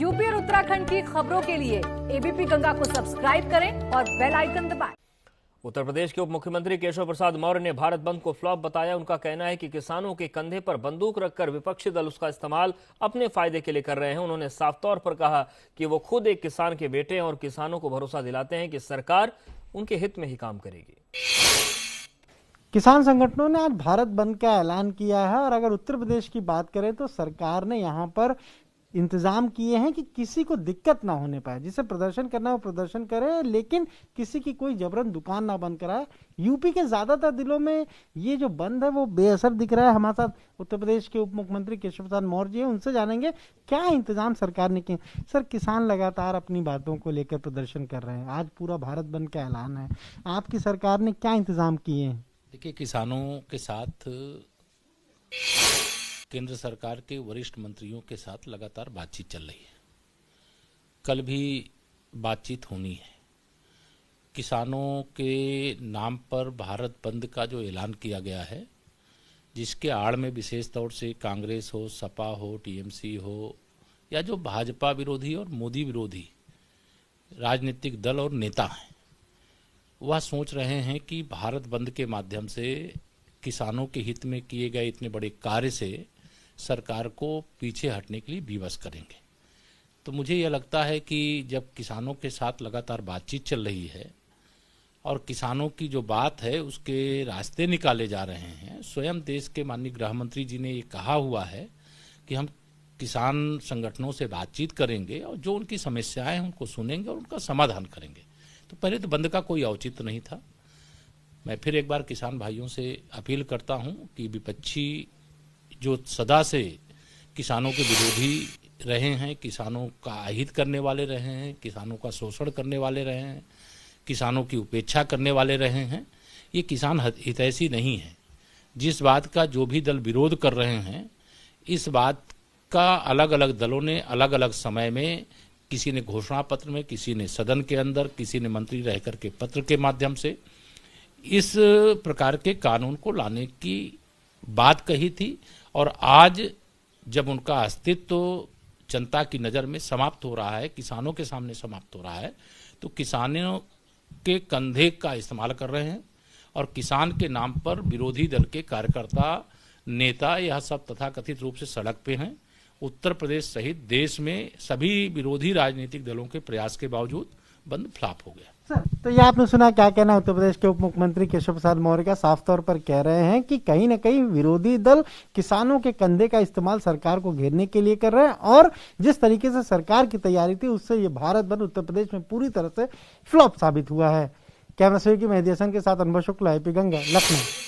UP और उत्तराखंड की खबरों के लिए एबीपी गंगा को सब्सक्राइब करें और बेल आइकन दबाएं। उत्तर प्रदेश के उप मुख्यमंत्री केशव प्रसाद मौर्य ने भारत बंद को फ्लॉप बताया। उनका कहना है कि किसानों के कंधे पर बंदूक रखकर विपक्षी दल उसका इस्तेमाल अपने फायदे के लिए कर रहे हैं। उन्होंने साफ तौर पर कहा कि वो खुद एक किसान के बेटे हैं और किसानों को भरोसा दिलाते हैं कि सरकार उनके हित में ही काम करेगी। किसान संगठनों ने आज भारत बंद का ऐलान किया है और अगर उत्तर प्रदेश की बात करें तो सरकार ने यहाँ पर इंतजाम किए हैं कि किसी को दिक्कत ना होने पाए। जिसे प्रदर्शन करना है वो प्रदर्शन करे, लेकिन किसी की कोई जबरन दुकान ना बंद कराए। यूपी के ज्यादातर जिलों में ये जो बंद है वो बेअसर दिख रहा है। हमारे साथ उत्तर प्रदेश के उप मुख्यमंत्री केशव प्रसाद मौर्य जी हैं, उनसे जानेंगे क्या इंतजाम सरकार ने किए। सर, किसान लगातार अपनी बातों को लेकर प्रदर्शन कर रहे हैं, आज पूरा भारत बंद का ऐलान है, आपकी सरकार ने क्या इंतजाम किए हैं? देखिए, किसानों के साथ केंद्र सरकार के वरिष्ठ मंत्रियों के साथ लगातार बातचीत चल रही है। कल भी बातचीत होनी है। किसानों के नाम पर भारत बंद का जो ऐलान किया गया है, जिसके आड़ में विशेष तौर से कांग्रेस हो, सपा हो, टीएमसी हो या जो भाजपा विरोधी और मोदी विरोधी राजनीतिक दल और नेता हैं, वह सोच रहे हैं कि भारत बंद के माध्यम से किसानों के हित में किए गए इतने बड़े कार्य से सरकार को पीछे हटने के लिए विवश करेंगे। तो मुझे यह लगता है कि जब किसानों के साथ लगातार बातचीत चल रही है और किसानों की जो बात है उसके रास्ते निकाले जा रहे हैं, स्वयं देश के माननीय गृह मंत्री जी ने ये कहा हुआ है कि हम किसान संगठनों से बातचीत करेंगे और जो उनकी समस्याएं हैं उनको सुनेंगे और उनका समाधान करेंगे। तो पहले तो बंद का कोई औचित्य नहीं था। मैं फिर एक बार किसान भाइयों से अपील करता हूं कि विपक्षी जो सदा से किसानों के विरोधी रहे हैं, किसानों का अहित करने वाले रहे हैं, किसानों का शोषण करने वाले रहे हैं, किसानों की उपेक्षा करने वाले रहे हैं, ये किसान हितैषी नहीं है। जिस बात का जो भी दल विरोध कर रहे हैं, इस बात का अलग अलग दलों ने अलग अलग समय में, किसी ने घोषणा पत्र में, किसी ने सदन के अंदर, किसी ने मंत्री रह करके पत्र के माध्यम से इस प्रकार के कानून को लाने की बात कही थी। और आज जब उनका अस्तित्व जनता की नज़र में समाप्त हो रहा है, किसानों के सामने समाप्त हो रहा है, तो किसानों के कंधे का इस्तेमाल कर रहे हैं और किसान के नाम पर विरोधी दल के कार्यकर्ता, नेता, यह सब तथाकथित रूप से सड़क पे हैं। उत्तर प्रदेश सहित देश में सभी विरोधी राजनीतिक दलों के प्रयास के बावजूद बंद फ्लॉप हो गया। सर, तो ये आपने सुना क्या कहना उत्तर प्रदेश के उप मुख्यमंत्री केशव प्रसाद मौर्य का। साफ तौर पर कह रहे हैं कि कहीं न कहीं विरोधी दल किसानों के कंधे का इस्तेमाल सरकार को घेरने के लिए कर रहे हैं और जिस तरीके से सरकार की तैयारी थी उससे ये भारत बंद उत्तर प्रदेश में पूरी तरह से फ्लॉप साबित हुआ है। कैमरा सहयोगी मेहदी हसन के साथ अनुभव शुक्ला, एबीपी गंगा, लखनऊ।